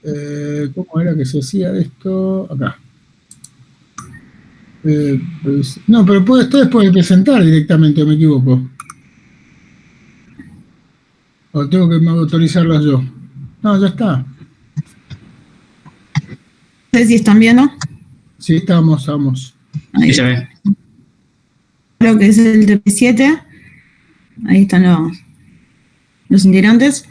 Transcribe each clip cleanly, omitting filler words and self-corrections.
¿Cómo era que se hacía esto? Acá. No, pero esto puede presentar directamente, ¿o me equivoco? ¿O tengo que autorizarlas yo? No, ya está. No sé si están viendo. Sí, estamos. Ahí se ve. Lo que es el TP7. Ahí están los integrantes.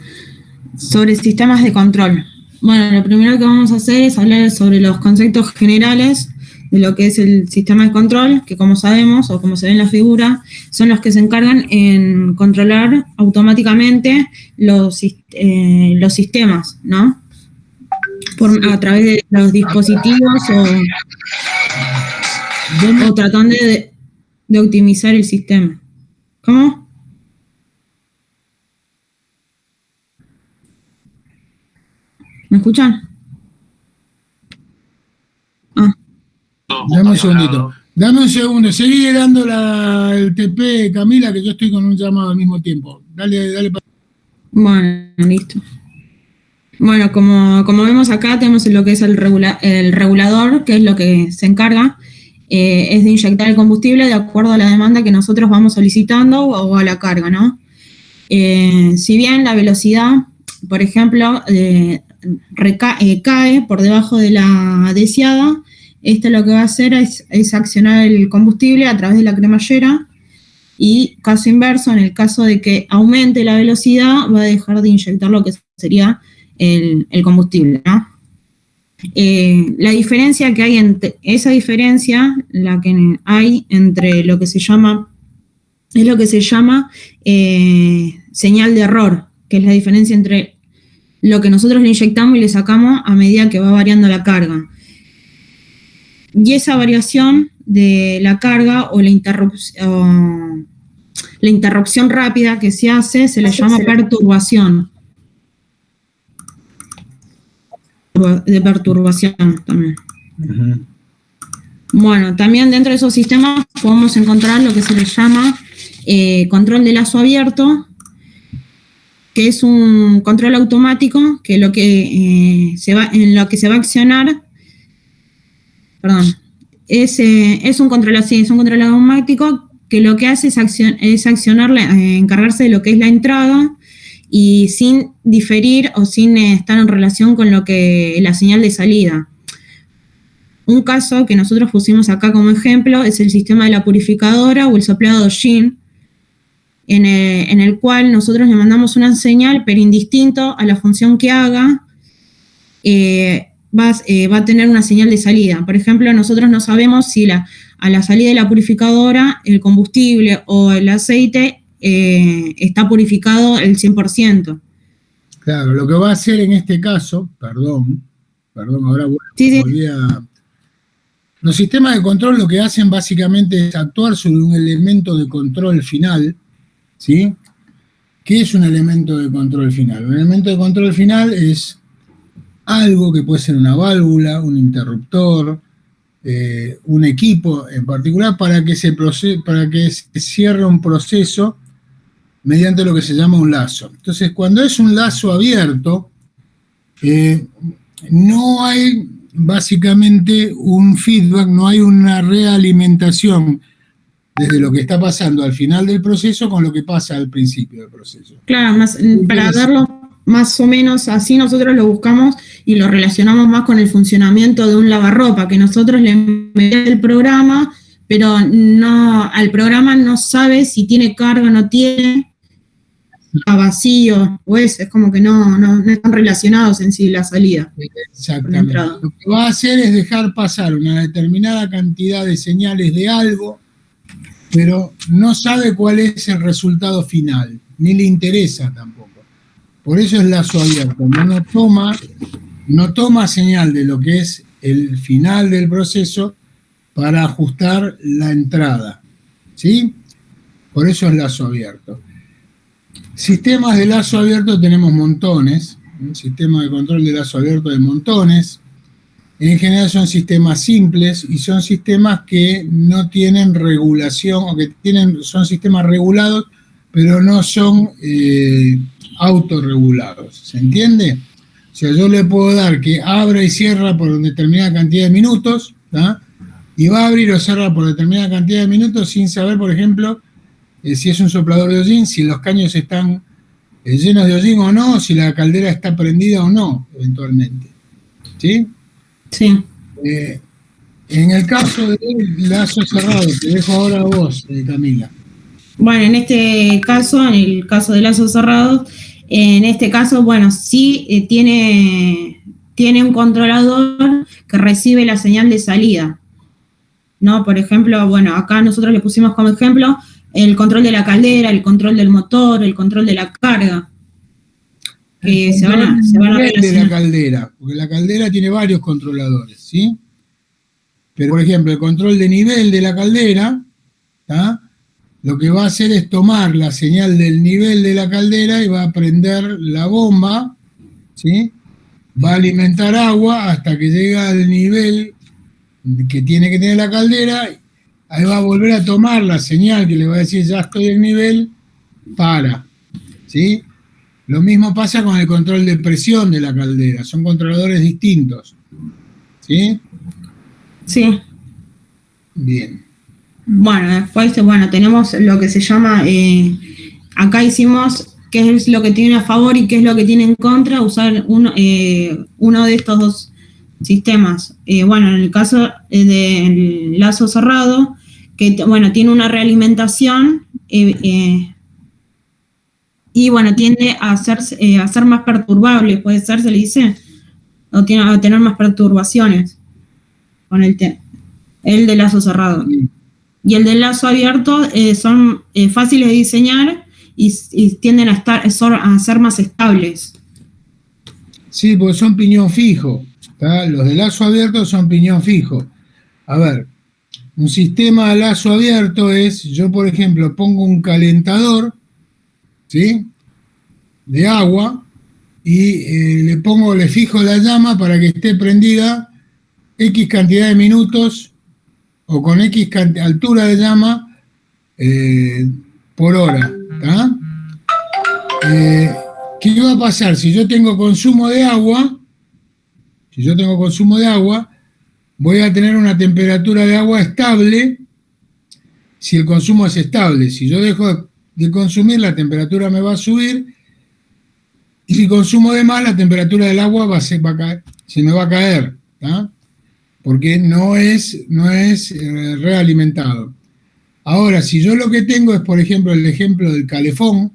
Sobre sistemas de control. Bueno, lo primero que vamos a hacer es hablar sobre los conceptos generales de lo que es el sistema de control, que como sabemos, o como se ve en la figura, son los que se encargan en controlar automáticamente los sistemas, ¿no? A través de los dispositivos o tratando de optimizar el sistema. ¿Cómo? ¿Me escuchan? Dame un segundito. Dame un segundo. Seguí dando el TP, Camila, que yo estoy con un llamado al mismo tiempo. Dale. Bueno, listo. Bueno, como vemos acá, tenemos lo que es el regulador, que es lo que se encarga, es de inyectar el combustible de acuerdo a la demanda que nosotros vamos solicitando o a la carga, ¿no? Si bien la velocidad, por ejemplo, cae por debajo de la deseada, esto lo que va a hacer es accionar el combustible a través de la cremallera, y caso inverso, en el caso de que aumente la velocidad, va a dejar de inyectar lo que sería el combustible, ¿no? La diferencia que hay entre esa diferencia, la que hay entre lo que se llama señal de error, que es la diferencia entre lo que nosotros le inyectamos y le sacamos a medida que va variando la carga. Y esa variación de la carga o la interrupción rápida que se hace se le llama perturbación. De perturbación también. Uh-huh. Bueno, también dentro de esos sistemas podemos encontrar lo que se le llama control de lazo abierto, que es un control automático que en lo que se va a accionar, es un control automático que lo que hace es accionarle, encargarse de lo que es la entrada, y sin diferir o sin estar en relación con lo que la señal de salida. Un caso que nosotros pusimos acá como ejemplo es el sistema de la purificadora o el soplado Shin, en el cual nosotros le mandamos una señal, pero indistinto a la función que haga, va a tener una señal de salida. Por ejemplo, nosotros no sabemos si a la salida de la purificadora el combustible o el aceite está purificado el 100%. Claro, lo que va a hacer en este caso, perdón, ahora volví a... Los sistemas de control lo que hacen básicamente es actuar sobre un elemento de control final, ¿sí? ¿Qué es un elemento de control final? Un elemento de control final es algo que puede ser una válvula, un interruptor, un equipo en particular para que se cierre un proceso mediante lo que se llama un lazo. Entonces, cuando es un lazo abierto, no hay básicamente un feedback, no hay una realimentación desde lo que está pasando al final del proceso con lo que pasa al principio del proceso. Claro, para verlo más o menos así nosotros lo buscamos y lo relacionamos más con el funcionamiento de un lavarropa, que nosotros le metemos el programa, pero al programa no sabe si tiene carga o no tiene, a vacío, pues es como que no están relacionados en sí la salida. Exactamente. Lo que va a hacer es dejar pasar una determinada cantidad de señales de algo, pero no sabe cuál es el resultado final, ni le interesa tampoco. Por eso es lazo abierto, no toma señal de lo que es el final del proceso para ajustar la entrada, ¿sí? Por eso es lazo abierto. Sistemas de lazo abierto tenemos montones, un sistema de control de lazo abierto de montones. En general son sistemas simples y son sistemas que no tienen regulación o que son sistemas regulados, pero no son autorregulados. ¿Se entiende? O sea, yo le puedo dar que abra y cierra por determinada cantidad de minutos, ¿tá? Y va a abrir o cerrar por determinada cantidad de minutos sin saber, por ejemplo, si es un soplador de hollín, si los caños están llenos de hollín o no, si la caldera está prendida o no, eventualmente. ¿Sí? Sí. En el caso del lazo cerrado, te dejo ahora a vos, Camila. Bueno, en este caso, en el caso de lazos cerrados, en este caso, bueno, sí tiene un controlador que recibe la señal de salida, ¿no? Por ejemplo, bueno, acá nosotros le pusimos como ejemplo el control de la caldera, el control del motor, el control de la carga, que se van a relacionar. De la caldera, porque la caldera tiene varios controladores, ¿sí? Pero, por ejemplo, el control de nivel de la caldera, ¿tá? Lo que va a hacer es tomar la señal del nivel de la caldera y va a prender la bomba, ¿sí? Va a alimentar agua hasta que llega al nivel que tiene que tener la caldera, ahí va a volver a tomar la señal que le va a decir ya estoy en nivel, para, ¿sí? Lo mismo pasa con el control de presión de la caldera, son controladores distintos, ¿sí? Sí. Bien. Bueno, después, bueno, tenemos lo que se llama, acá hicimos qué es lo que tiene a favor y qué es lo que tiene en contra, usar uno de estos dos sistemas. Bueno, en el caso del lazo cerrado, que bueno, tiene una realimentación y bueno, tiende a ser más perturbable, puede ser, se le dice, o tiene a tener más perturbaciones con el de lazo cerrado. Y el de lazo abierto son fáciles de diseñar y tienden a ser más estables. Sí, porque son piñón fijo, ¿tá? Los de lazo abierto son piñón fijo. A ver, un sistema de lazo abierto es, yo por ejemplo pongo un calentador, ¿sí? De agua y le fijo la llama para que esté prendida X cantidad de minutos o con X altura de llama por hora, ¿tá? ¿Qué va a pasar? Si yo tengo consumo de agua, voy a tener una temperatura de agua estable si el consumo es estable. Si yo dejo de consumir, la temperatura me va a subir, y si consumo de más, la temperatura del agua se me va a caer, ¿tá? Porque no es realimentado. Ahora, si yo lo que tengo es, por ejemplo, el ejemplo del calefón,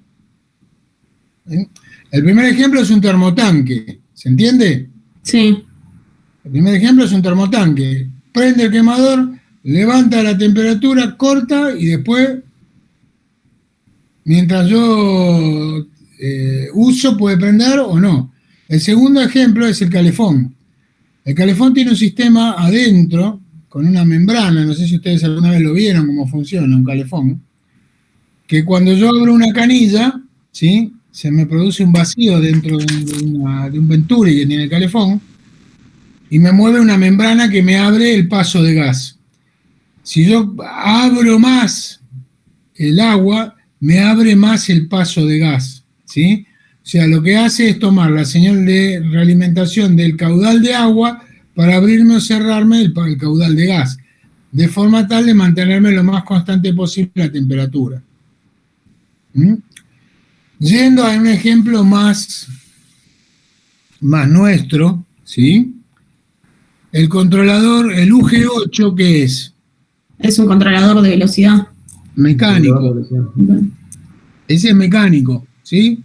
¿eh? El primer ejemplo es un termotanque, ¿se entiende? Sí. El primer ejemplo es un termotanque. Prende el quemador, levanta la temperatura, corta y después, mientras yo uso, puede prender o no. El segundo ejemplo es el calefón. El calefón tiene un sistema adentro con una membrana, no sé si ustedes alguna vez lo vieron cómo funciona un calefón, que cuando yo abro una canilla, ¿sí?, se me produce un vacío dentro de un venturi que tiene el calefón y me mueve una membrana que me abre el paso de gas. Si yo abro más el agua, me abre más el paso de gas, ¿sí? O sea, lo que hace es tomar la señal de realimentación del caudal de agua para abrirme o cerrarme el caudal de gas, de forma tal de mantenerme lo más constante posible la temperatura. Yendo a un ejemplo más nuestro, ¿sí? El controlador, el UG8, ¿qué es? Es un controlador de velocidad. Mecánico. Ese es mecánico, ¿sí?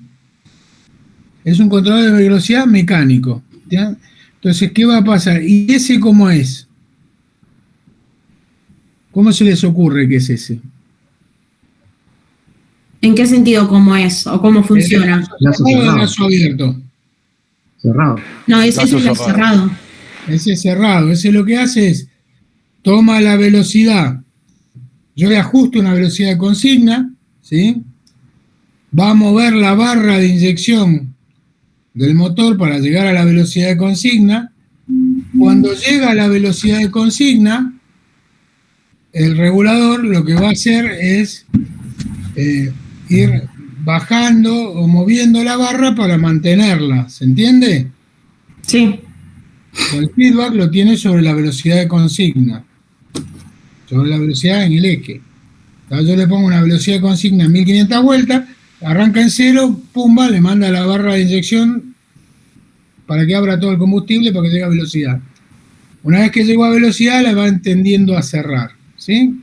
Es un controlador de velocidad mecánico, ¿ya? Entonces, ¿qué va a pasar? ¿Y ese cómo es? ¿Cómo se les ocurre que es ese? ¿En qué sentido cómo es o cómo funciona? Lazo abierto. Cerrado. No, ese es el cerrado. Ese es cerrado. Ese lo que hace es, toma la velocidad. Yo le ajusto una velocidad de consigna, ¿sí? Va a mover la barra de inyección del motor para llegar a la velocidad de consigna. Cuando llega a la velocidad de consigna, el regulador lo que va a hacer es ir bajando o moviendo la barra para mantenerla, ¿se entiende? Sí. El feedback lo tiene sobre la velocidad de consigna, sobre la velocidad en el eje. Yo le pongo una velocidad de consigna en 1500 vueltas, arranca en 0, pumba, le manda la barra de inyección para que abra todo el combustible para que llegue a velocidad. Una vez que llegó a velocidad, la va tendiendo a cerrar, ¿sí?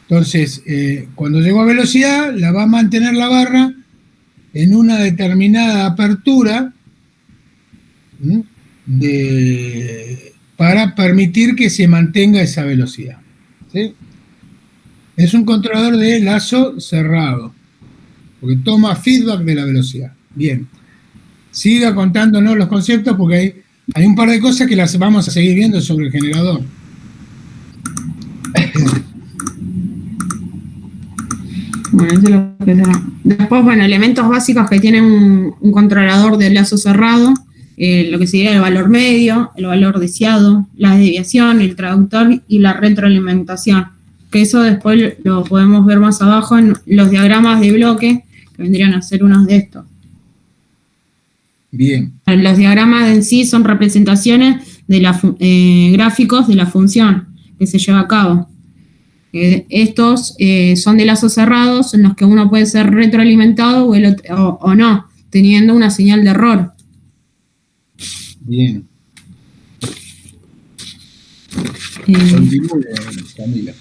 Entonces, cuando llegó a velocidad, la va a mantener la barra en una determinada apertura para permitir que se mantenga esa velocidad, ¿sí? Es un controlador de lazo cerrado, porque toma feedback de la velocidad. Bien, siga contándonos los conceptos porque hay un par de cosas que las vamos a seguir viendo sobre el generador. Bueno, eso es lo que será. Después, bueno, elementos básicos que tienen un controlador de lazo cerrado, lo que sería el valor medio, el valor deseado, la desviación, el traductor y la retroalimentación. Que eso después lo podemos ver más abajo en los diagramas de bloque, que vendrían a ser unos de estos. Bien. Los diagramas en sí son representaciones de gráficos de la función que se lleva a cabo. Estos son de lazos cerrados en los que uno puede ser retroalimentado o no, teniendo una señal de error. Bien. Camila.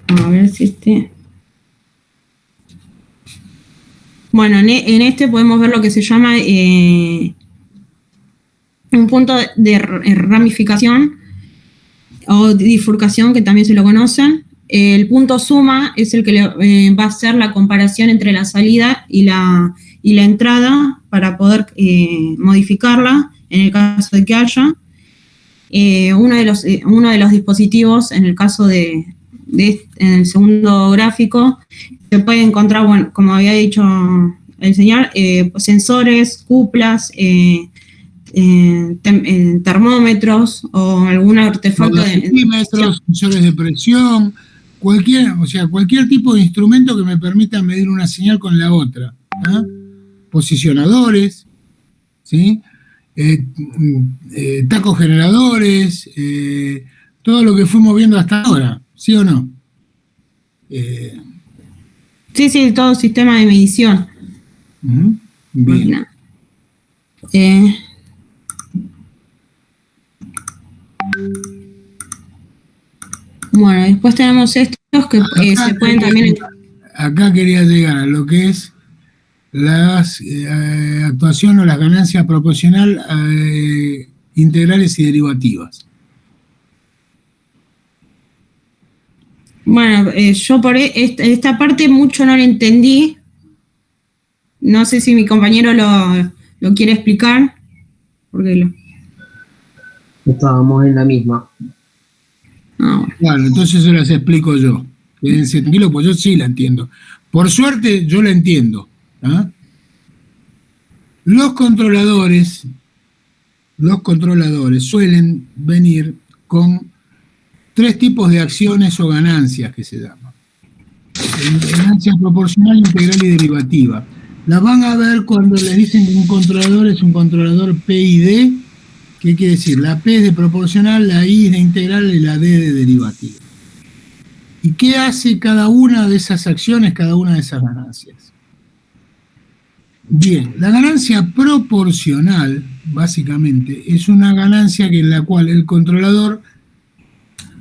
A ver si Bueno, en este podemos ver lo que se llama un punto de ramificación o bifurcación, que también se lo conocen. El punto suma es el que va a hacer la comparación entre la salida y la entrada para poder modificarla en el caso de que haya. Uno de los dispositivos, en el caso en el segundo gráfico, se puede encontrar, bueno, como había dicho el señor, sensores, cuplas, termómetros o algún artefacto centímetros, sensores de presión, cualquier tipo de instrumento que me permita medir una señal con la otra, ¿eh? Posicionadores, ¿sí? Tacos generadores, todo lo que fuimos viendo hasta ahora, ¿sí o no? Sí, todo sistema de medición. Bien. Bueno, después tenemos estos que se pueden también... Acá quería llegar a lo que es las actuación o las ganancias proporcional integrales y derivativas. Bueno, yo por esta parte mucho no la entendí. No sé si mi compañero lo quiere explicar. Porque estábamos en la misma. Bueno. Claro, entonces se las explico yo. Quédense tranquilos, pues yo sí la entiendo. Por suerte, yo la entiendo. ¿Ah? Los controladores suelen venir con 3 tipos de acciones o ganancias que se llaman. Ganancia proporcional, integral y derivativa. Las van a ver cuando les dicen que un controlador es un controlador PID. ¿Qué quiere decir? La P es de proporcional, la I es de integral y la D de derivativa. ¿Y qué hace cada una de esas acciones, cada una de esas ganancias? Bien, la ganancia proporcional, básicamente, es una ganancia en la cual el controlador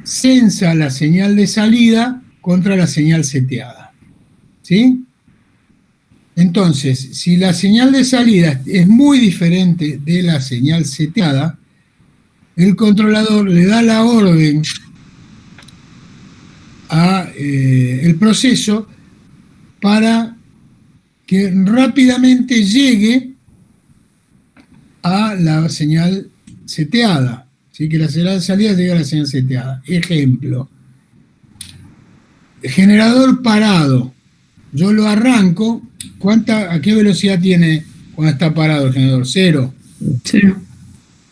censa la señal de salida contra la señal seteada. ¿Sí? Entonces, si la señal de salida es muy diferente de la señal seteada, el controlador le da la orden a el proceso para que rápidamente llegue a la señal seteada, ¿sí? Que la señal de salida llegue a la señal seteada. Ejemplo, generador parado. Yo lo arranco, ¿a qué velocidad tiene cuando está parado el generador? 0.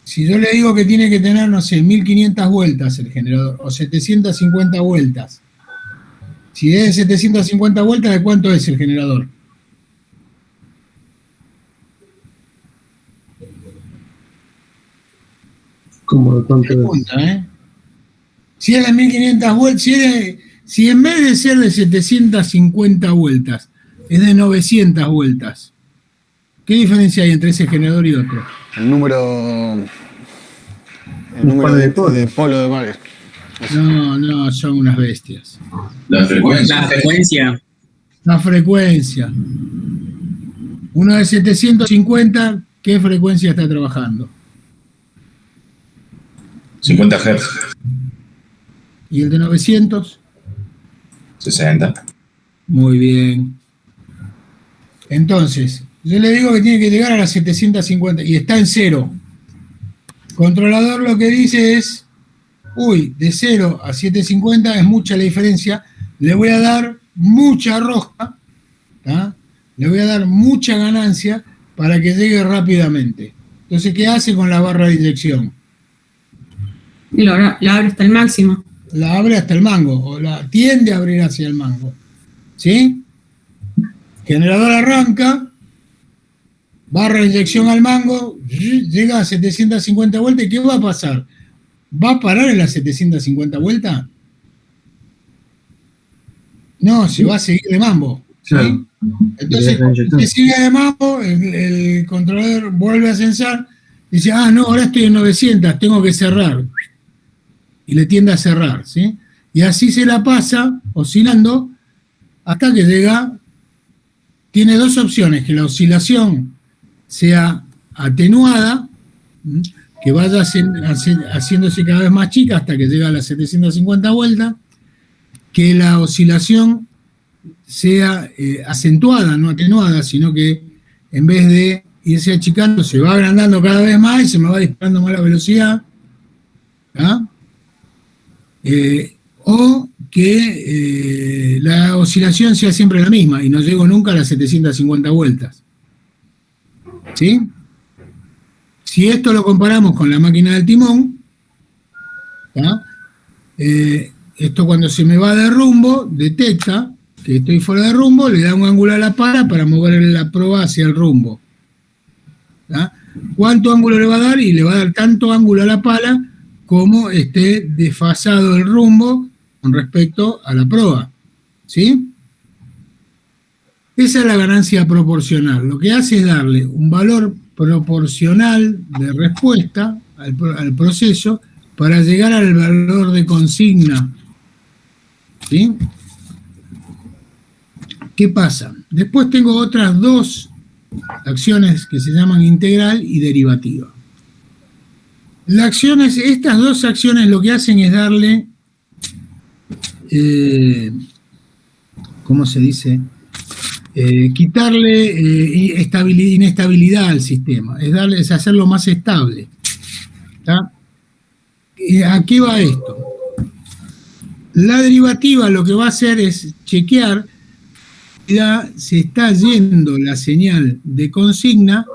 Si yo le digo que tiene que tener, no sé, 1500 vueltas el generador, o 750 vueltas. Si es de 750 vueltas, ¿de cuánto es el generador? Como de tanto pregunta, Si es de 1500 vueltas, si en vez de ser de 750 vueltas, es de 900 vueltas, ¿qué diferencia hay entre ese generador y otro? El número de polo de Marx. No, son unas bestias. La frecuencia. La frecuencia. Uno de 750, ¿qué frecuencia está trabajando? 50 Hz. ¿Y el de 900? 60. Muy bien. Entonces, yo le digo que tiene que llegar a las 750 y está en 0. Controlador lo que dice es, de 0 a 750 es mucha la diferencia, le voy a dar mucha rosca, ¿tá? Le voy a dar mucha ganancia para que llegue rápidamente. Entonces, ¿qué hace con la barra de inyección? La abre hasta el máximo. La abre hasta el mango, o la tiende a abrir hacia el mango. ¿Sí? Generador arranca, barra de inyección al mango, llega a 750 vueltas, ¿y qué va a pasar? ¿Va a parar en las 750 vueltas? No, se va a seguir de mambo. ¿Sí? Entonces, se sigue de mambo, el controlador vuelve a censar, dice, no, ahora estoy en 900, tengo que cerrar. Y le tiende a cerrar, ¿sí? Y así se la pasa, oscilando, hasta que llega, tiene dos opciones, que la oscilación sea atenuada, que vaya haciéndose cada vez más chica hasta que llega a las 750 vueltas, que la oscilación sea acentuada, no atenuada, sino que en vez de irse achicando, se va agrandando cada vez más y se me va disparando más la velocidad, o que la oscilación sea siempre la misma y no llego nunca a las 750 vueltas. ¿Sí? Si esto lo comparamos con la máquina del timón, esto cuando se me va de rumbo, detecta que estoy fuera de rumbo, le da un ángulo a la pala para mover la proa hacia el rumbo. ¿Cuánto ángulo le va a dar? Y le va a dar tanto ángulo a la pala como esté desfasado el rumbo con respecto a la proa. ¿Sí? Esa es la ganancia proporcional. Lo que hace es darle un valor proporcional de respuesta al proceso para llegar al valor de consigna. ¿Sí? ¿Qué pasa? Después tengo otras dos acciones que se llaman integral y derivativa. Estas dos acciones lo que hacen es darle, ¿cómo se dice? Quitarle inestabilidad al sistema, es hacerlo más estable. ¿A qué va esto? La derivativa lo que va a hacer es chequear si se está yendo la señal de consigna,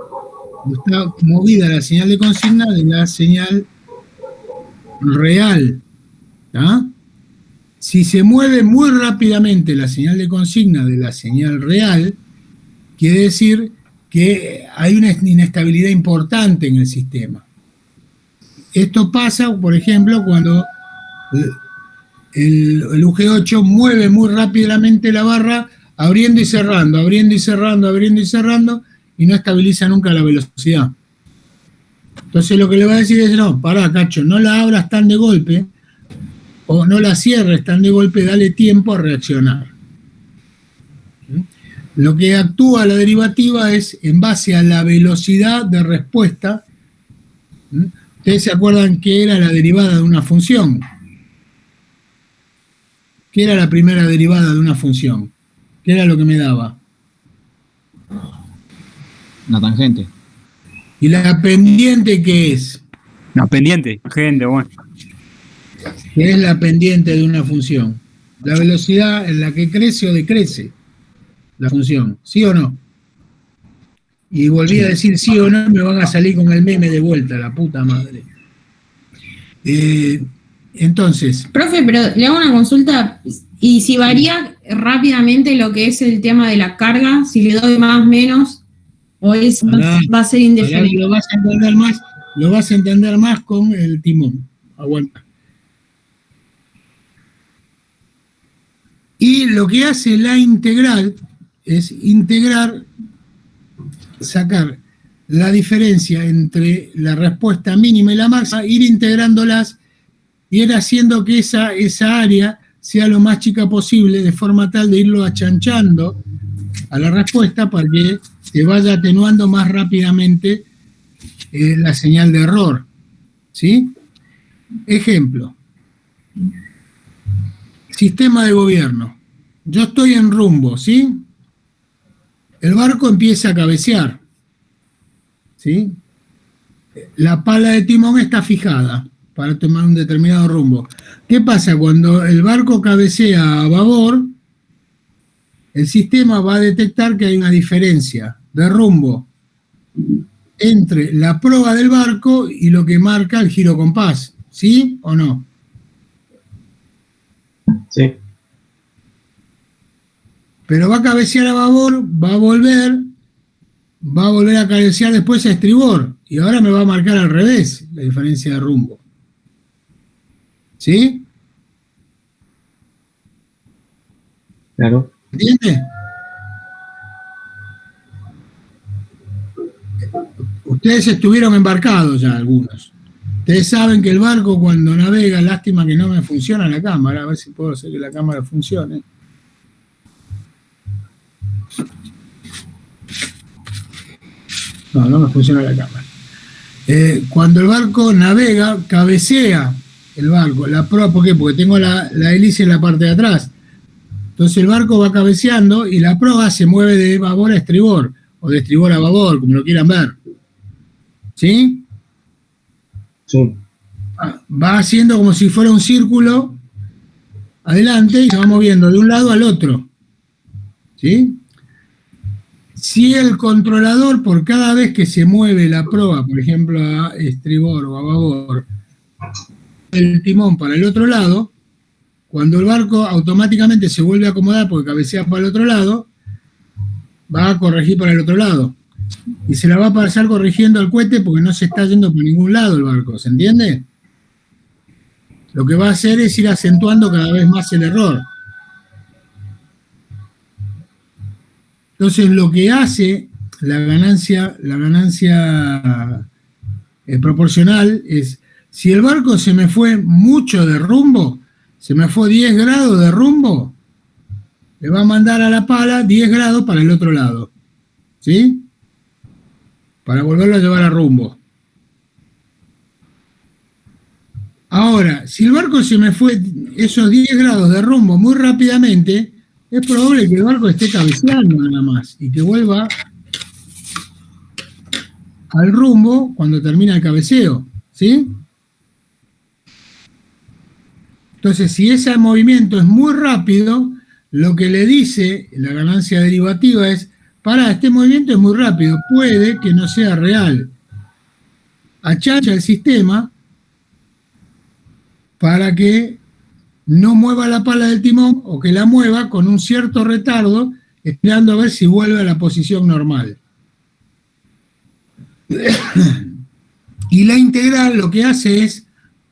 está movida la señal de consigna de la señal real. Si se mueve muy rápidamente la señal de consigna de la señal real, quiere decir que hay una inestabilidad importante en el sistema. Esto pasa, por ejemplo, cuando el UG8 mueve muy rápidamente la barra, abriendo y cerrando, abriendo y cerrando, abriendo y cerrando, y no estabiliza nunca la velocidad. Entonces lo que le va a decir es, no, pará, cacho, no la abras tan de golpe, o no la cierres tan de golpe, dale tiempo a reaccionar. Lo que actúa la derivativa es en base a la velocidad de respuesta. ¿Ustedes se acuerdan qué era la derivada de una función? ¿Qué era la primera derivada de una función? ¿Qué era lo que me daba? Una tangente. ¿Y la pendiente qué es? La pendiente, gente, bueno. ¿Qué es la pendiente de una función? La velocidad en la que crece o decrece la función, ¿sí o no? Y volví a decir sí o no, me van a salir con el meme de vuelta, la puta madre. Entonces... Profe, pero le hago una consulta, y si varía rápidamente lo que es el tema de la carga, si le doy más o menos, o va a ser indefinido. Lo vas a entender más lo vas a entender más con el timón. Aguanta. Y lo que hace la integral es integrar, sacar la diferencia entre la respuesta mínima y la máxima, ir integrándolas y ir haciendo que esa área sea lo más chica posible, de forma tal de irlo achanchando a la respuesta para que se vaya atenuando más rápidamente la señal de error. ¿Sí? Ejemplo. Sistema de gobierno. Yo estoy en rumbo, ¿sí? El barco empieza a cabecear, ¿sí? La pala de timón está fijada para tomar un determinado rumbo. ¿Qué pasa? Cuando el barco cabecea a babor, el sistema va a detectar que hay una diferencia de rumbo entre la proa del barco y lo que marca el girocompás, ¿sí o no? Sí. Pero va a cabecear a babor, va a volver a cabecear después a estribor, y ahora me va a marcar al revés la diferencia de rumbo. ¿Sí? Claro. ¿Entiende? Ustedes estuvieron embarcados ya, algunos. Ustedes saben que el barco cuando navega, lástima que no me funciona la cámara, a ver si puedo hacer que la cámara funcione. No me funciona la cámara. Cuando el barco navega, cabecea el barco, la proa, ¿por qué? Porque tengo la hélice en la parte de atrás. Entonces el barco va cabeceando y la proa se mueve de babor a estribor, o de estribor a babor, como lo quieran ver. ¿Sí? Sí. Va haciendo como si fuera un círculo adelante y se va moviendo de un lado al otro. ¿Sí? Si el controlador, por cada vez que se mueve la proa, por ejemplo, a estribor o a babor, el timón para el otro lado, cuando el barco automáticamente se vuelve a acomodar porque cabecea para el otro lado, va a corregir para el otro lado. Y se la va a pasar corrigiendo al cohete porque no se está yendo por ningún lado el barco, ¿se entiende? Lo que va a hacer es ir acentuando cada vez más el error. Entonces lo que hace la ganancia proporcional es, si el barco se me fue mucho de rumbo, se me fue 10 grados de rumbo, le va a mandar a la pala 10 grados para el otro lado. ¿Sí? Para volverlo a llevar a rumbo. Ahora, si el barco se me fue esos 10 grados de rumbo muy rápidamente, es probable que el barco esté cabeceando nada más y que vuelva al rumbo cuando termina el cabeceo, ¿sí? Entonces, si ese movimiento es muy rápido, lo que le dice la ganancia derivativa es, este movimiento es muy rápido, puede que no sea real. Achancha el sistema para que no mueva la pala del timón o que la mueva con un cierto retardo, esperando a ver si vuelve a la posición normal. Y la integral lo que hace es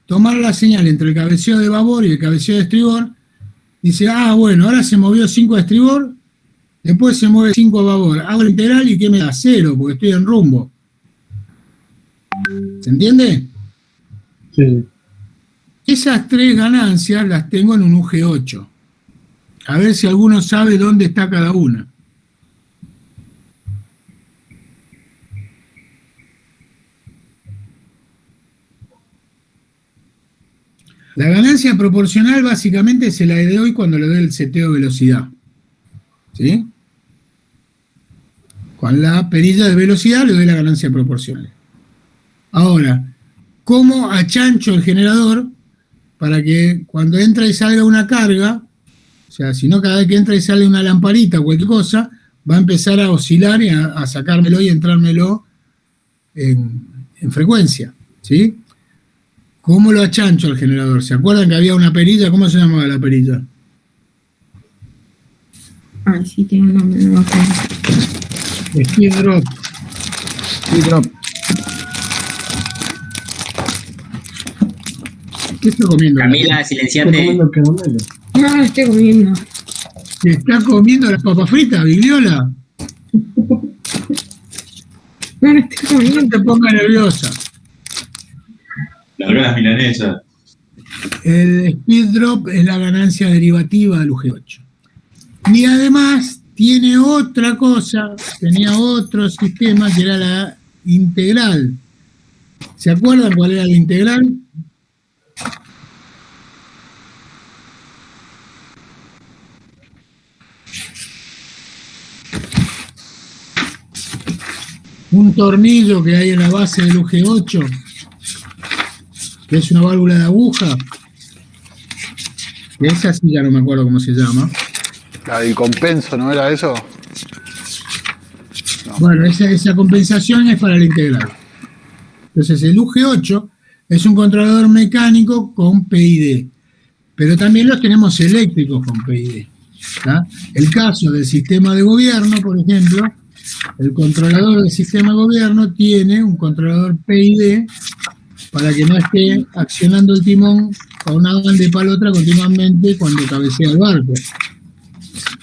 tomar la señal entre el cabeceo de babor y el cabeceo de estribor. Dice, bueno, ahora se movió 5 a estribor, después se mueve 5 a babor. Hago la integral y ¿qué me da? 0, porque estoy en rumbo. ¿Se entiende? Sí. Esas 3 ganancias las tengo en un UG8. A ver si alguno sabe dónde está cada una. La ganancia proporcional básicamente se la doy cuando le doy el seteo de velocidad. ¿Sí? Con la perilla de velocidad le doy la ganancia proporcional. Ahora, ¿cómo achancho el generador para que cuando entra y salga una carga, o sea, si no cada vez que entra y sale una lamparita o cualquier cosa, va a empezar a oscilar y a sacármelo y entrármelo en frecuencia, ¿sí? ¿Cómo lo achancho al generador? ¿Se acuerdan que había una perilla? ¿Cómo se llamaba la perilla? Sí, tiene un nombre, no me acuerdo. Speed drop. Speed drop. ¿Qué está comiendo? Camila, Estoy silenciate. comiendo caramelo. No, lo estoy comiendo. ¿Te está comiendo las papas fritas, Vigliola? No, lo estoy No comiendo. te pongas nerviosa. Larga las milanesas. El speed drop es la ganancia derivativa del UG8. Y además tiene otra cosa, tenía otro sistema que era la integral. ¿Se acuerdan cuál era la integral? Un tornillo que hay en la base del UG8, que es una válvula de aguja. Esa sí ya no me acuerdo cómo se llama. La del compenso, ¿no era eso? Bueno, esa compensación es para la integral. Entonces el UG8 es un controlador mecánico con PID, pero también los tenemos eléctricos con PID. ¿Tá? El caso del sistema de gobierno, por ejemplo, el controlador del sistema de gobierno tiene un controlador PID para que no esté accionando el timón a una banda y para la otra continuamente cuando cabecea el barco.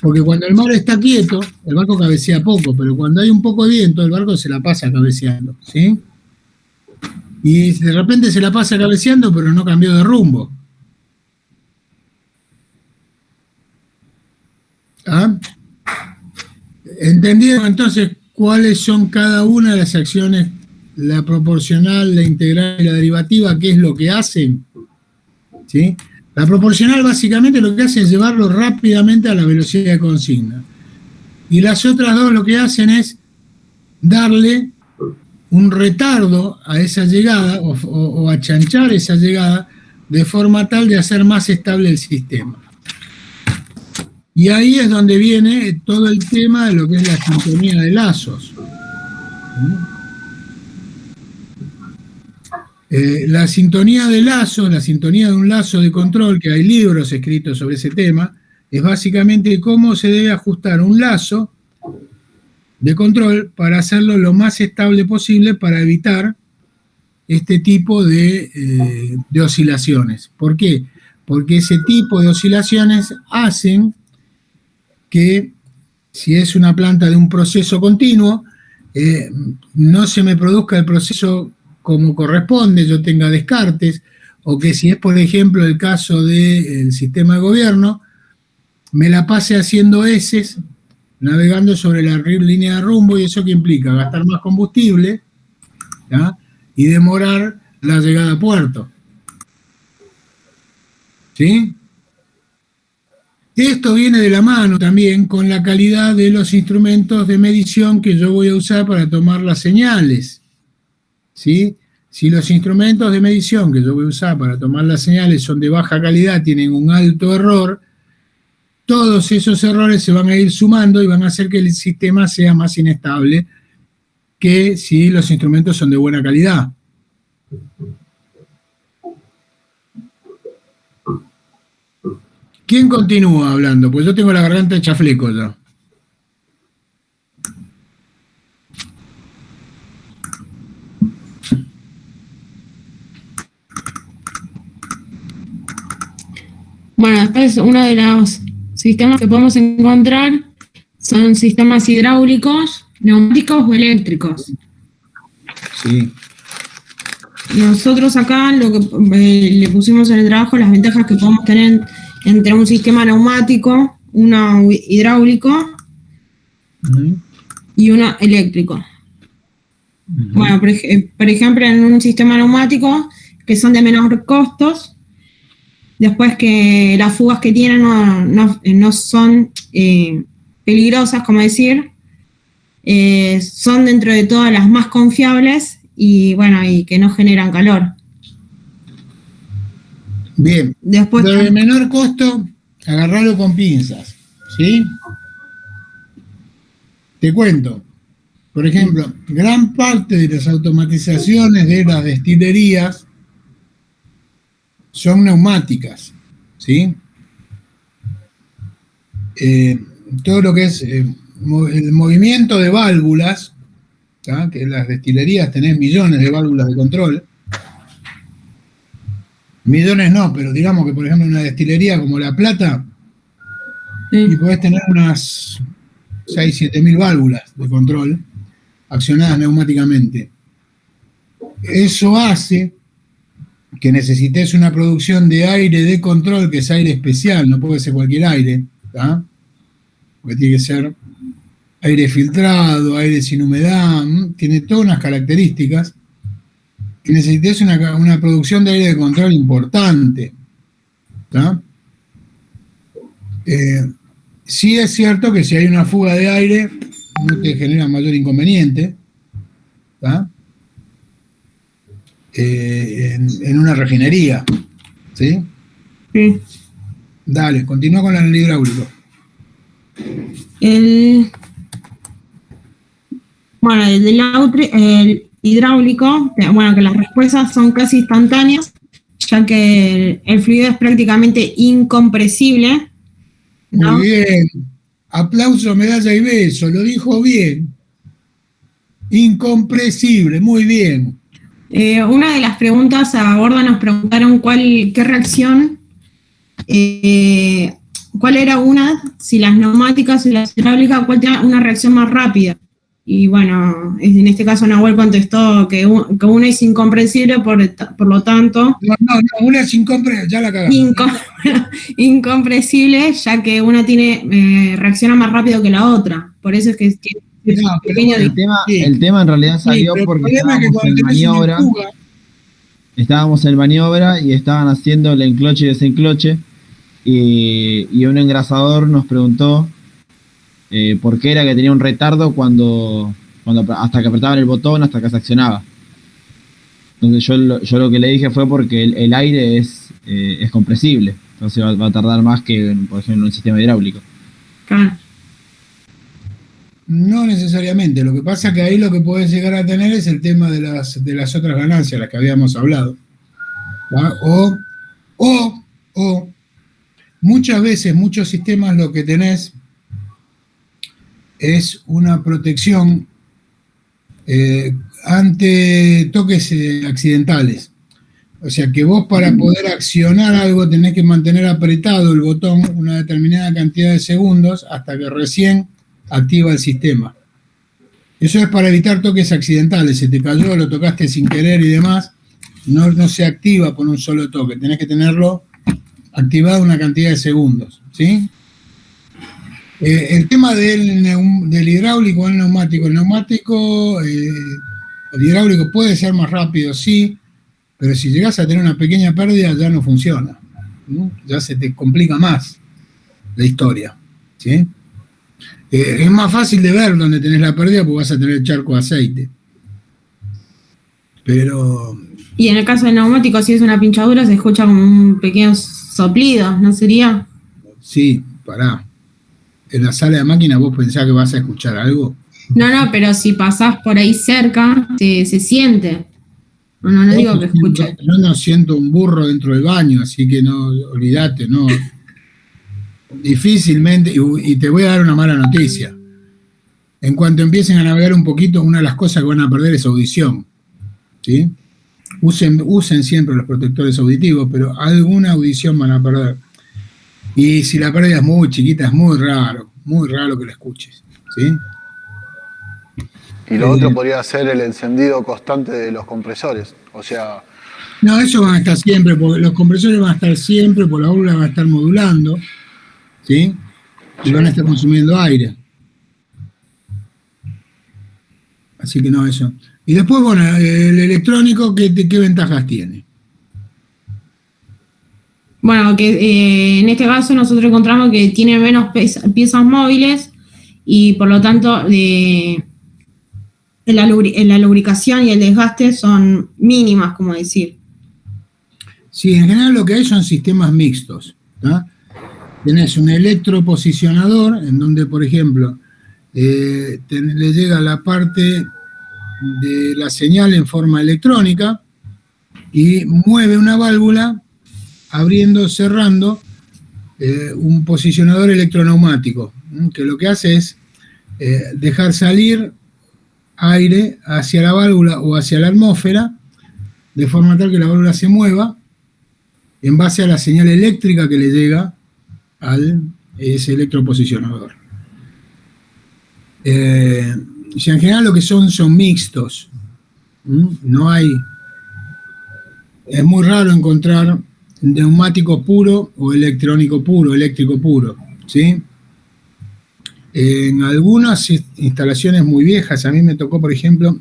Porque cuando el mar está quieto, el barco cabecea poco, pero cuando hay un poco de viento, el barco se la pasa cabeceando, ¿sí? Y de repente se la pasa cabeceando, pero no cambió de rumbo. ¿Ah? ¿Entendieron entonces cuáles son cada una de las acciones, la proporcional, la integral y la derivativa, qué es lo que hacen? ¿Sí? La proporcional básicamente lo que hace es llevarlo rápidamente a la velocidad de consigna. Y las otras dos lo que hacen es darle un retardo a esa llegada o achanchar esa llegada de forma tal de hacer más estable el sistema. Y ahí es donde viene todo el tema de lo que es la sintonía de lazos. La sintonía de lazos, la sintonía de un lazo de control, que hay libros escritos sobre ese tema, es básicamente cómo se debe ajustar un lazo de control para hacerlo lo más estable posible para evitar este tipo de oscilaciones. ¿Por qué? Porque ese tipo de oscilaciones hacen que, si es una planta de un proceso continuo, no se me produzca el proceso como corresponde, yo tenga descartes, o que si es, por ejemplo, el caso del sistema de gobierno, me la pase haciendo heces, navegando sobre la línea de rumbo, y eso que implica gastar más combustible, ¿ya? Y demorar la llegada a puerto. ¿Sí? Esto viene de la mano también con la calidad de los instrumentos de medición que yo voy a usar para tomar las señales. ¿Sí? Si los instrumentos de medición que yo voy a usar para tomar las señales son de baja calidad, tienen un alto error, todos esos errores se van a ir sumando y van a hacer que el sistema sea más inestable que si los instrumentos son de buena calidad. ¿Quién continúa hablando? Pues yo tengo la garganta hecha fleco ya. Bueno, después uno de los sistemas que podemos encontrar son sistemas hidráulicos, neumáticos o eléctricos. Sí. Nosotros acá lo que le pusimos en el trabajo las ventajas que podemos tener entre un sistema neumático, uno hidráulico y uno eléctrico. Bueno, por ejemplo, en un sistema neumático que son de menor costos, después que las fugas que tienen no son peligrosas, como decir, son dentro de todas las más confiables y bueno, y que no generan calor. Bien. Después, lo de menor costo, agarrarlo con pinzas, ¿sí? Te cuento. Por ejemplo, gran parte de las automatizaciones de las destilerías son neumáticas, ¿sí? Todo lo que es el movimiento de válvulas, ¿tá? Que en las destilerías tenés millones de válvulas de control, Millones no, pero digamos que, por ejemplo, una destilería como La Plata, Sí. y podés tener unas 6.000-7.000 válvulas de control accionadas neumáticamente. Eso hace que necesites una producción de aire de control, que es aire especial, no puede ser cualquier aire, ¿tá? Porque tiene que ser aire filtrado, aire sin humedad, tiene todas unas características, que necesites una producción de aire de control importante, ¿tá? Sí es cierto que si hay una fuga de aire, no te genera mayor inconveniente, ¿tá? En una refinería, ¿sí? Sí. Dale, continúa con el hidráulico. Bueno, el hidráulico, bueno, que las respuestas son casi instantáneas, ya que el fluido es prácticamente incompresible, ¿no? Muy bien. Aplauso, medalla y beso. Lo dijo bien. Incompresible. Muy bien. Una de las preguntas a bordo nos preguntaron qué reacción, cuál era si las neumáticas y las hidráulicas, cuál era una reacción más rápida. Y bueno, en este caso Nahuel contestó que una es incomprensible, por lo tanto... No, una es incomprensible, ya la cagamos. Incomprensible, ya que una reacciona más rápido que la otra. Por eso es que tiene No, pequeño... El tema en realidad salió porque estábamos en maniobra y estaban haciendo el encloche y desencloche, y un engrasador nos preguntó por qué era que tenía un retardo cuando hasta que apretaban el botón, hasta que se accionaba. Entonces yo lo que le dije fue porque el aire es compresible, entonces va a tardar más que, por ejemplo, en un sistema hidráulico. Claro. No necesariamente. Lo que pasa es que ahí lo que puedes llegar a tener es el tema de las otras ganancias, las que habíamos hablado, ¿va? O muchas veces, muchos sistemas, lo que tenés es una protección ante toques accidentales. O sea que vos, para poder accionar algo, tenés que mantener apretado el botón una determinada cantidad de segundos hasta que recién activa el sistema. Eso es para evitar toques accidentales. Se te cayó, lo tocaste sin querer y demás, no se activa por un solo toque. Tenés que tenerlo activado una cantidad de segundos, ¿sí? El tema del hidráulico al neumático. El hidráulico puede ser más rápido, sí, pero si llegás a tener una pequeña pérdida ya no funciona, ¿no? Ya se te complica más la historia, ¿sí? Es más fácil de ver donde tenés la pérdida porque vas a tener charco de aceite. Pero... Y en el caso del neumático, si es una pinchadura, se escucha como un pequeño soplido, ¿no sería? Sí, pará. En la sala de máquina vos pensás que vas a escuchar algo. No, pero si pasás por ahí cerca, se siente. No digo que escuche. Yo no siento un burro dentro del baño, así que no, olvídate, no. Difícilmente, y te voy a dar una mala noticia. En cuanto empiecen a navegar un poquito, una de las cosas que van a perder es audición, ¿sí? Usen siempre los protectores auditivos, pero alguna audición van a perder. Y si la pérdida es muy chiquita, es muy raro que la escuches, ¿sí? Y lo otro podría ser el encendido constante de los compresores, o sea... No, eso van a estar siempre, porque los compresores van a estar siempre, por la válvula van a estar modulando, ¿sí? Y van a estar consumiendo aire. Así que no, eso. Y después, bueno, el electrónico, ¿qué ventajas tiene? Bueno, que en este caso nosotros encontramos que tiene menos piezas móviles y por lo tanto la lubricación y el desgaste son mínimas, como decir. Sí, en general lo que hay son sistemas mixtos, ¿tá? Tenés un electroposicionador en donde, por ejemplo, le llega la parte de la señal en forma electrónica y mueve una válvula abriendo, cerrando un posicionador electroneumático, que lo que hace es dejar salir aire hacia la válvula o hacia la atmósfera, de forma tal que la válvula se mueva en base a la señal eléctrica que le llega a ese electroposicionador. Y en general lo que son mixtos. No hay... Es muy raro encontrar neumático puro o electrónico puro, eléctrico puro, ¿sí? En algunas instalaciones muy viejas, a mí me tocó, por ejemplo,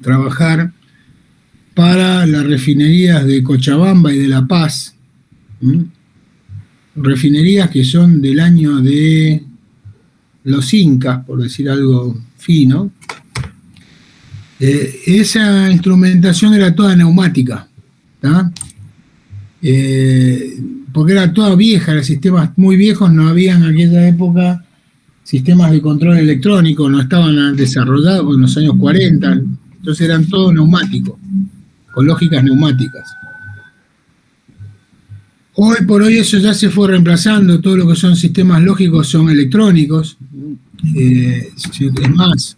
trabajar para las refinerías de Cochabamba y de La Paz, refinerías que son del año de los incas, por decir algo fino. Esa instrumentación era toda neumática, ¿tá? Porque era toda vieja, eran sistemas muy viejos, no había en aquella época sistemas de control electrónico, no estaban desarrollados en los años 40, entonces eran todos neumáticos, con lógicas neumáticas. Hoy por hoy eso ya se fue reemplazando, todo lo que son sistemas lógicos son electrónicos. Es más,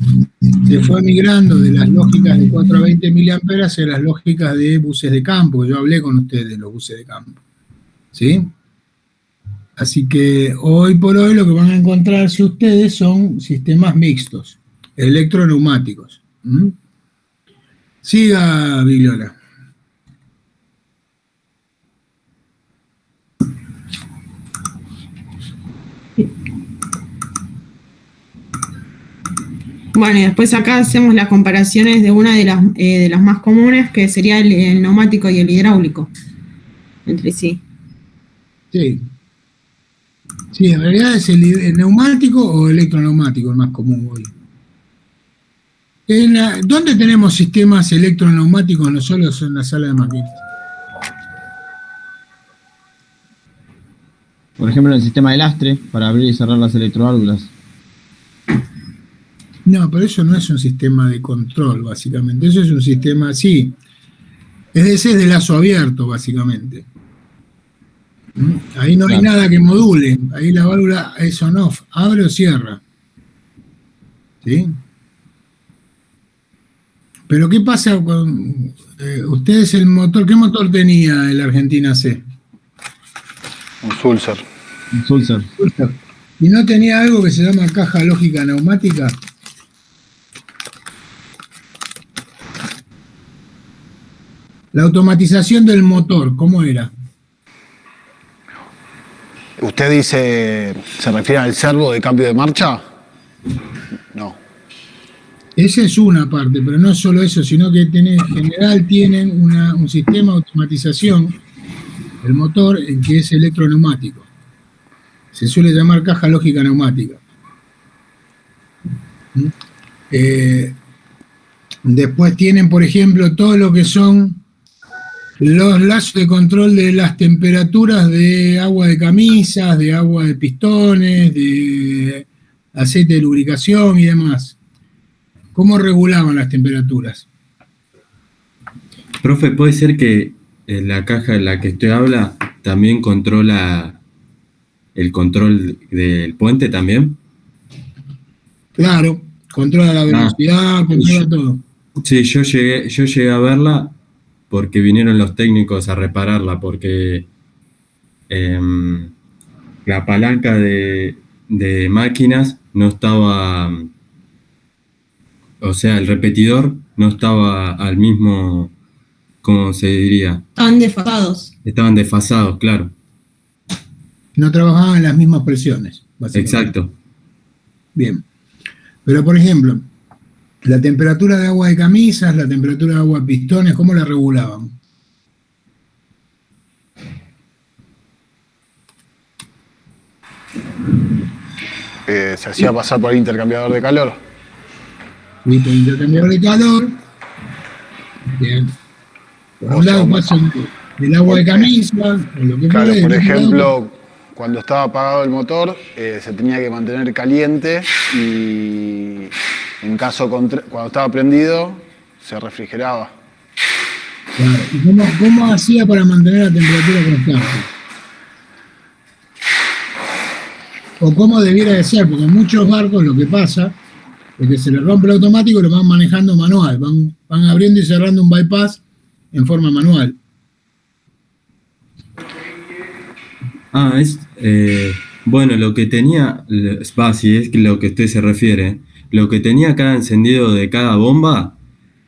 se fue migrando de las lógicas de 4 a 20 miliamperes a las lógicas de buses de campo. Yo hablé con ustedes de los buses de campo, ¿sí? Así que hoy por hoy lo que van a encontrarse ustedes son sistemas mixtos, electroneumáticos. Siga, Vigliola. Bueno, y después acá hacemos las comparaciones de una de las más comunes, que sería el neumático y el hidráulico, entre sí. Sí. Sí, en realidad es el neumático o electroneumático el más común hoy. ¿Dónde tenemos sistemas electroneumáticos? No solo en la sala de máquinas. Por ejemplo, en el sistema de lastre, para abrir y cerrar las electroválvulas. No, pero eso no es un sistema de control, básicamente. Eso es un sistema, sí. Ese es de lazo abierto, básicamente. Ahí no hay nada que module. Ahí la válvula es on-off. Abre o cierra. ¿Sí? Pero ¿qué pasa con ustedes el motor? ¿Qué motor tenía el Argentina C? Un Sulzer. Un Sulzer. ¿Y no tenía algo que se llama caja lógica neumática? La automatización del motor, ¿cómo era? ¿Usted dice, se refiere al servo de cambio de marcha? No. Esa es una parte, pero no solo eso, sino que en general tienen un sistema de automatización del motor en que es electroneumático. Se suele llamar caja lógica neumática. Después tienen, por ejemplo, todo lo que son los lazos de control de las temperaturas de agua de camisas, de agua de pistones, de aceite de lubricación y demás. ¿Cómo regulaban las temperaturas? Profe, ¿puede ser que la caja en la que usted habla también controla el control del puente también? Claro, controla la velocidad, controla todo. Sí, yo llegué a verla porque vinieron los técnicos a repararla, porque la palanca de máquinas no estaba, o sea, el repetidor no estaba al mismo, ¿cómo se diría? Estaban desfasados. Estaban desfasados, claro. No trabajaban en las mismas presiones, básicamente. Exacto. Bien. Pero, por ejemplo, la temperatura de agua de camisas, la temperatura de agua de pistones, ¿cómo la regulaban? Se hacía pasar por el intercambiador de calor. Y por el intercambiador de calor. Bien. Por un lado pasa el agua de camisas, lo que Claro, fuere, por ejemplo, cuando estaba apagado el motor, se tenía que mantener caliente y en caso cuando estaba prendido, se refrigeraba. Claro. ¿Y cómo hacía para mantener la temperatura constante? O cómo debiera de ser, porque en muchos barcos lo que pasa es que se les rompe el automático y lo van manejando manual, van abriendo y cerrando un bypass en forma manual. Bueno, lo que tenía, si es lo que usted se refiere, lo que tenía cada encendido de cada bomba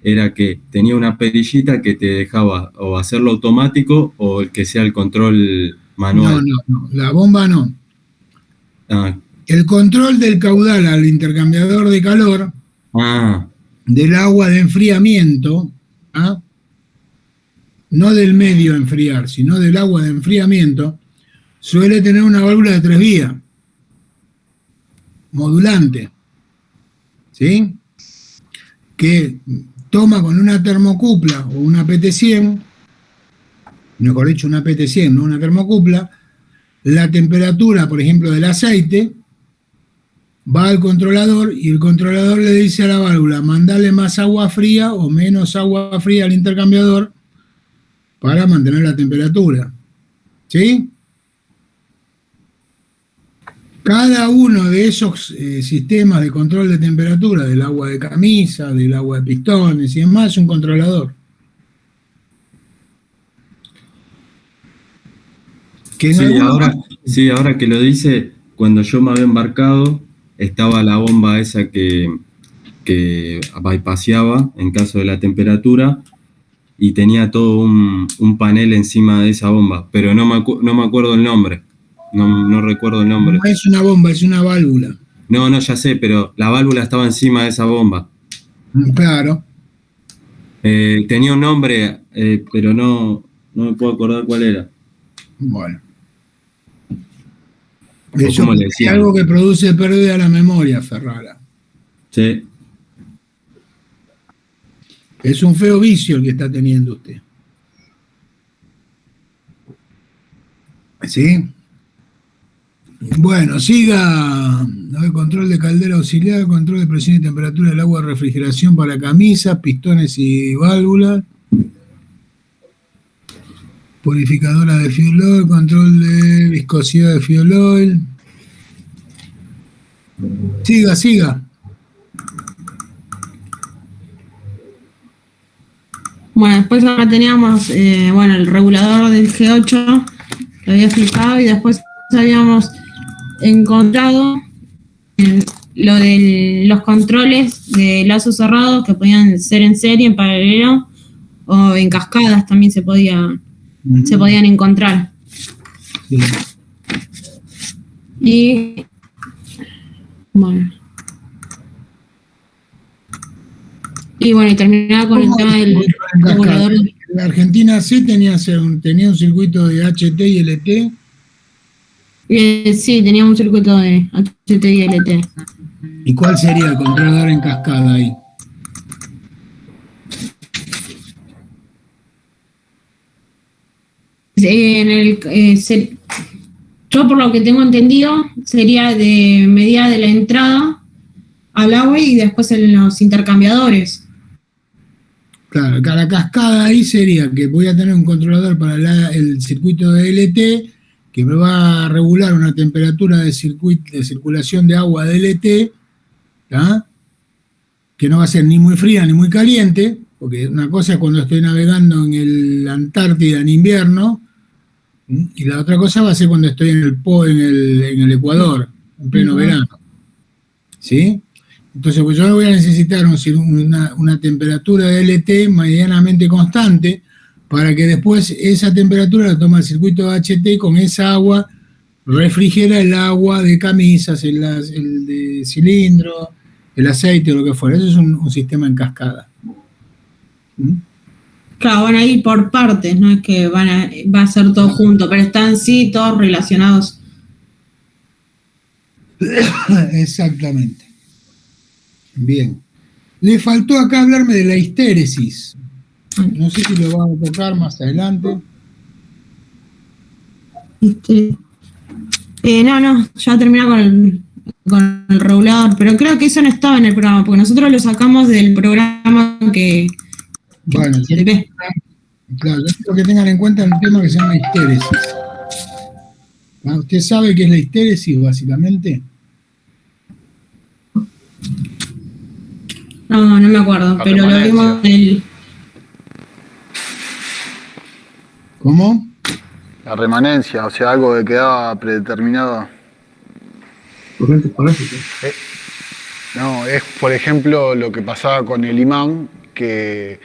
era que tenía una perillita que te dejaba o hacerlo automático o el que sea el control manual. No, la bomba no. El control del caudal al intercambiador de calor del agua de enfriamiento, no del medio a enfriar, sino del agua de enfriamiento, suele tener una válvula de 3 vías, modulante, ¿sí? Que toma con una termocupla o una PT100, mejor dicho, una PT100, no una termocupla, la temperatura, por ejemplo, del aceite, va al controlador y el controlador le dice a la válvula, mandale más agua fría o menos agua fría al intercambiador para mantener la temperatura, ¿sí? Cada uno de esos sistemas de control de temperatura, del agua de camisa, del agua de pistones y demás, es un controlador. Ahora que lo dice, cuando yo me había embarcado, estaba la bomba esa que bypaseaba en caso de la temperatura y tenía todo un panel encima de esa bomba, pero no me acuerdo el nombre. No recuerdo el nombre. No es una bomba, es una válvula. No, ya sé, pero la válvula estaba encima de esa bomba. Claro. Tenía un nombre, pero no me puedo acordar cuál era. Bueno. Eso es algo que produce pérdida de la memoria, Ferrara. Sí. Es un feo vicio el que está teniendo usted. ¿Sí? Bueno, siga. Control de caldera auxiliar, control de presión y temperatura del agua, refrigeración para camisas, pistones y válvulas, purificadora de fuel oil, control de viscosidad de fuel oil. Siga. Bueno, después ahora teníamos el regulador del G8, lo había explicado, y después habíamos encontrado lo de los controles de lazos cerrados que podían ser en serie, en paralelo o en cascadas también se podían encontrar. Sí. Y y terminaba con el tema del regulador. La Argentina sí tenía un circuito de HT y LT. Sí, tenía un circuito de HT y LT. ¿Y cuál sería el controlador en cascada ahí? Yo por lo que tengo entendido sería de medida de la entrada al agua y después en los intercambiadores. Claro, cada cascada ahí sería que voy a tener un controlador para el circuito de LT que me va a regular una temperatura de circulación de agua de LT, ¿tá? Que no va a ser ni muy fría ni muy caliente, porque una cosa es cuando estoy navegando en el Antártida en invierno, y la otra cosa va a ser cuando estoy en el Ecuador, en pleno verano. ¿Sí? Entonces, pues yo voy a necesitar una temperatura de LT medianamente constante para que después esa temperatura la toma el circuito HT, con esa agua refrigera el agua de camisas, el de cilindro, el aceite o lo que fuera. Eso es un sistema en cascada. Claro, van a ir por partes, no es que va a ser todo junto, pero están sí todos relacionados. Exactamente. Bien. Le faltó acá hablarme de la histéresis. No sé si lo vamos a tocar más adelante. No, ya terminé con el regulador, pero creo que eso no estaba en el programa, porque nosotros lo sacamos del programa que bueno, claro, yo quiero que tengan en cuenta un tema que se llama histéresis. ¿Usted sabe qué es la histéresis, básicamente? No me acuerdo, pero lo vimos en el... ¿Cómo? La remanencia, o sea, algo que quedaba predeterminado. Corriente parásita. No, es por ejemplo lo que pasaba con el imán, que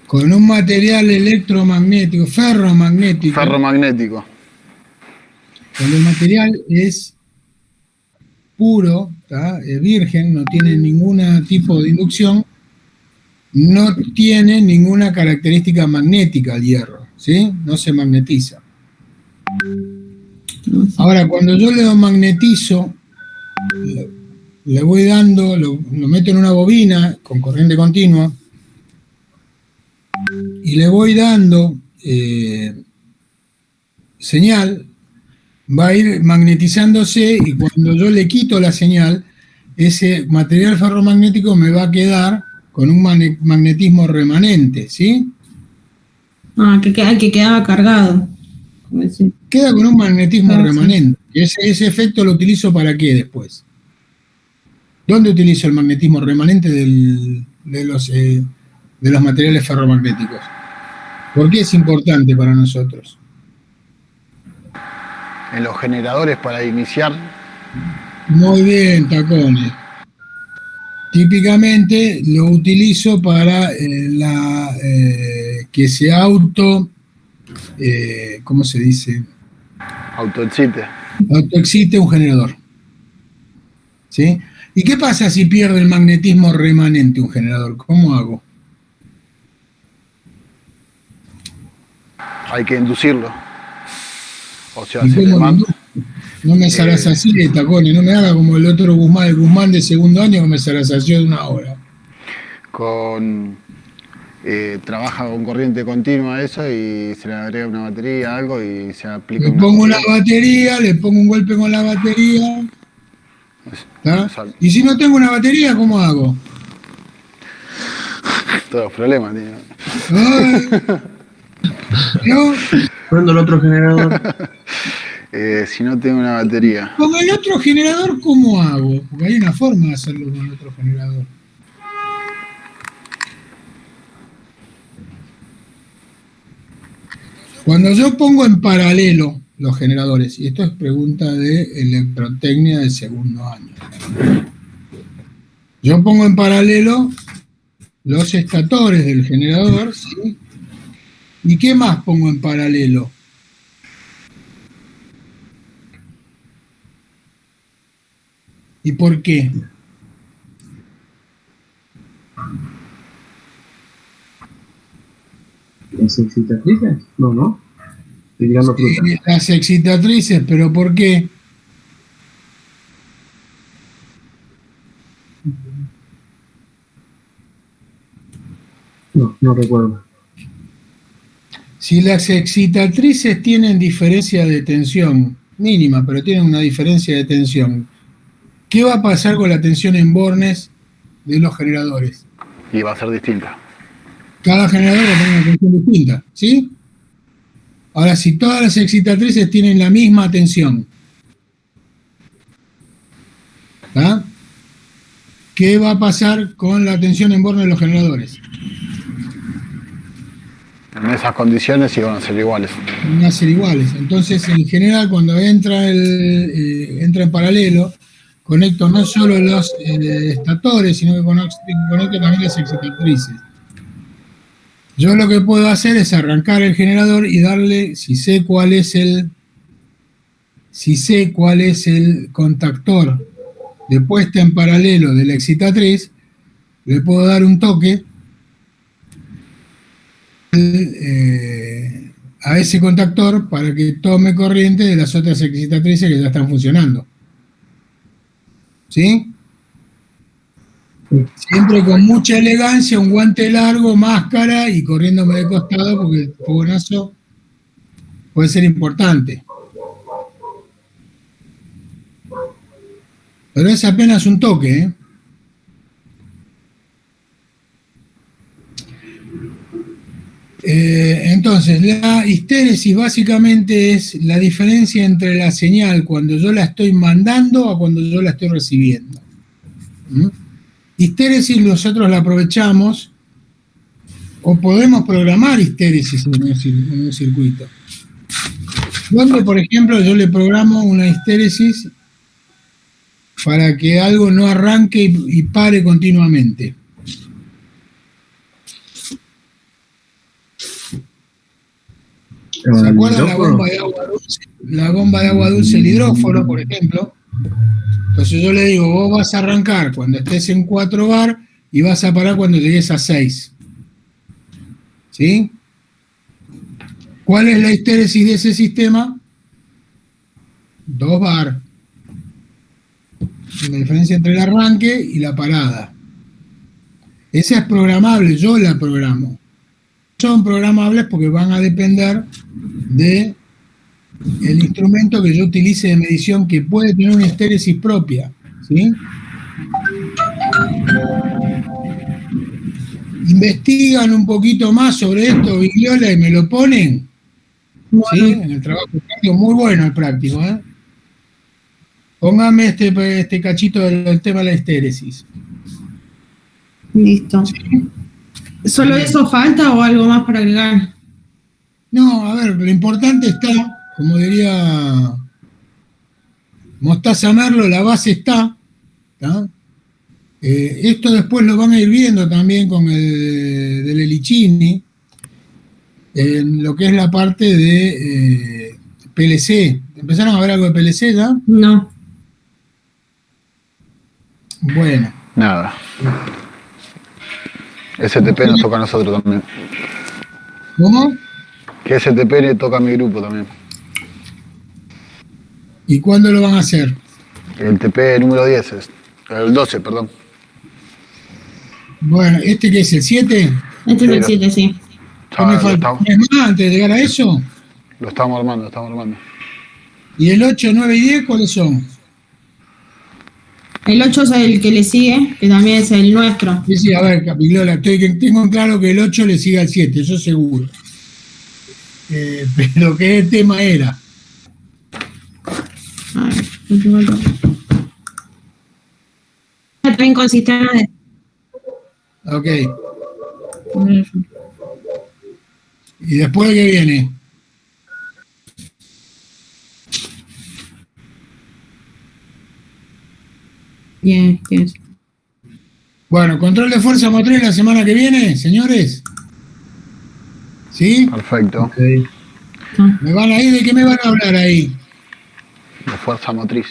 Con un material electromagnético, ferromagnético, ferromagnético. cuando el material es puro, ¿tá? Es virgen, no tiene ningún tipo de inducción, no tiene ninguna característica magnética el hierro, ¿sí? No se magnetiza. Ahora, cuando yo le magnetizo, le voy dando, lo meto en una bobina con corriente continua y le voy dando señal, va a ir magnetizándose y cuando yo le quito la señal, ese material ferromagnético me va a quedar con un magnetismo remanente, ¿sí? Ah, que quedaba cargado. Queda con un magnetismo remanente. Ese efecto lo utilizo ¿para qué después? ¿Dónde utilizo el magnetismo remanente de los materiales ferromagnéticos? ¿Por qué es importante para nosotros? En los generadores para iniciar. Muy bien, tacones. Típicamente lo utilizo para que se ¿cómo se dice? Autoexcite. Autoexcite un generador. ¿Sí? ¿Y qué pasa si pierde el magnetismo remanente un generador? ¿Cómo hago? Hay que inducirlo. O sea, ¿Y se le cómo manda. No me así de tacones, no me haga como el otro Guzmán, el Guzmán de segundo año que me zarazació de una hora. Trabaja con corriente continua eso y se le agrega una batería, algo y se aplica. Le pongo una batería, le pongo un golpe con la batería. ¿Tá? Y si no tengo una batería, ¿cómo hago? Todos los problemas, tío. ¿No? Prendo el otro generador. Si no tengo una batería. Con el otro generador, ¿cómo hago? Porque hay una forma de hacerlo con el otro generador. Cuando yo pongo en paralelo los generadores, y esto es pregunta de electrotecnia de segundo año, yo pongo en paralelo los estatores del generador, ¿sí? ¿Y qué más pongo en paralelo? ¿Y por qué? ¿Las excitatrices? No. Estoy tirando fruta. Las excitatrices, ¿pero por qué? No recuerdo. Si las excitatrices tienen diferencia de tensión, mínima, pero tienen una diferencia de tensión, ¿qué va a pasar con la tensión en bornes de los generadores? Y va a ser distinta. Cada generador va a tener una tensión distinta, ¿sí? Ahora, si todas las excitatrices tienen la misma tensión, ¿tá? ¿Qué va a pasar con la tensión en bornes de los generadores? En esas condiciones sí van a ser iguales. Van a ser iguales. Entonces, en general, cuando entra en paralelo, conecto no solo los estatores, sino que conecto también las excitatrices. Yo lo que puedo hacer es arrancar el generador y darle, si sé cuál es el contactor de puesta en paralelo de la excitatriz, le puedo dar un toque a ese contactor para que tome corriente de las otras excitatrices que ya están funcionando. ¿Sí? Siempre con mucha elegancia, un guante largo, máscara y corriéndome de costado porque el fogonazo puede ser importante. Pero es apenas un toque, ¿eh? Entonces, la histéresis básicamente es la diferencia entre la señal cuando yo la estoy mandando a cuando yo la estoy recibiendo. Histéresis nosotros la aprovechamos O podemos programar histéresis en un circuito. Donde, por ejemplo, yo le programo una histéresis para que algo no arranque y pare continuamente. ¿Se acuerdan la bomba de agua dulce? La bomba de agua dulce, el hidróforo, por ejemplo. Entonces yo le digo, vos vas a arrancar cuando estés en 4 bar y vas a parar cuando llegues a 6. ¿Sí? ¿Cuál es la histéresis de ese sistema? 2 bar. La diferencia entre el arranque y la parada. Esa es programable, yo la programo. Son programables porque van a depender de el instrumento que yo utilice de medición, que puede tener una histéresis propia. ¿Sí? Investigan un poquito más sobre esto, Vigliola, y me lo ponen. ¿Sí? En el trabajo práctico, muy bueno el práctico, ¿eh? Póngame este cachito del tema de la histéresis. Listo. ¿Sí? ¿Solo eso falta o algo más para agregar? No, a ver, lo importante está, como diría Mostaza Merlo, la base está. Esto después lo van a ir viendo también con el del Elicini, en lo que es la parte de PLC. ¿Empezaron a ver algo de PLC ya? No. Bueno. Nada. STP nos toca a nosotros también. ¿Cómo? Que STP le toca a mi grupo también. ¿Y cuándo lo van a hacer? El TP número 10 es. El 12, perdón. Bueno, ¿este qué es? ¿El 7? Este es el 7, sí. ¿Qué me falta? ¿Es más antes de llegar a eso? Lo estamos armando. ¿Y el 8, 9 y 10 cuáles son? El 8 es el que le sigue, que también es el nuestro. Sí, a ver, Capiglola, tengo claro que el 8 le sigue al 7, eso seguro. Pero ¿qué tema era? A ver, también con sistemas de... Ok. ¿Y después qué viene? Bien. Bueno, control de fuerza motriz la semana que viene, señores. ¿Sí? Perfecto. Okay. ¿Me van a ir? ¿De qué me van a hablar ahí? De fuerza motriz.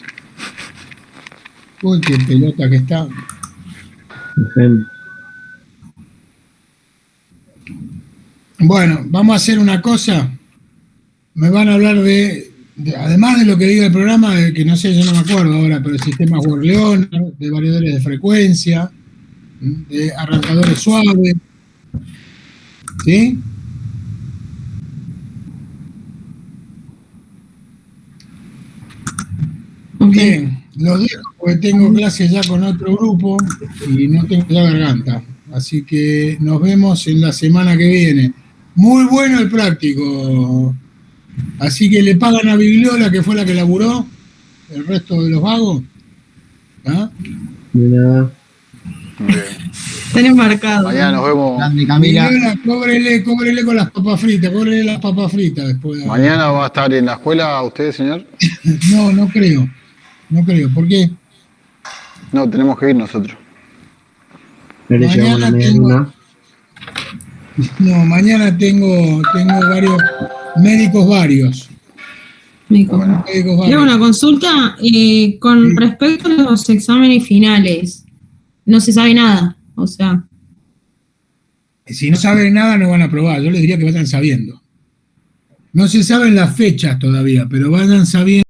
Uy, qué pelota que está. Bueno, vamos a hacer una cosa. Me van a hablar además de lo que diga el programa, que no sé, yo no me acuerdo ahora, pero sistemas Worleón, de variadores de frecuencia, de arrancadores suaves. ¿Sí? Bien, los dejo porque tengo clases ya con otro grupo y no tengo ya garganta. Así que nos vemos en la semana que viene. Muy bueno el práctico. Así que le pagan a Bigliola, que fue la que laburó, el resto de los vagos. ¿Ah? De nada. Están embarcados. Mañana nos vemos. Grande, Camila. Bigliola, cóbrele con las papas fritas, cóbrele las papas fritas después. ¿Mañana va a estar en la escuela usted, señor? No creo. No creo. ¿Por qué? No, tenemos que ir nosotros. No le llevamos la Mañana medialuna. No, mañana tengo varios médicos varios. Quiero una consulta con respecto a los exámenes finales. No se sabe nada, o sea. Si no saben nada, no van a aprobar. Yo les diría que vayan sabiendo. No se saben las fechas todavía, pero vayan sabiendo.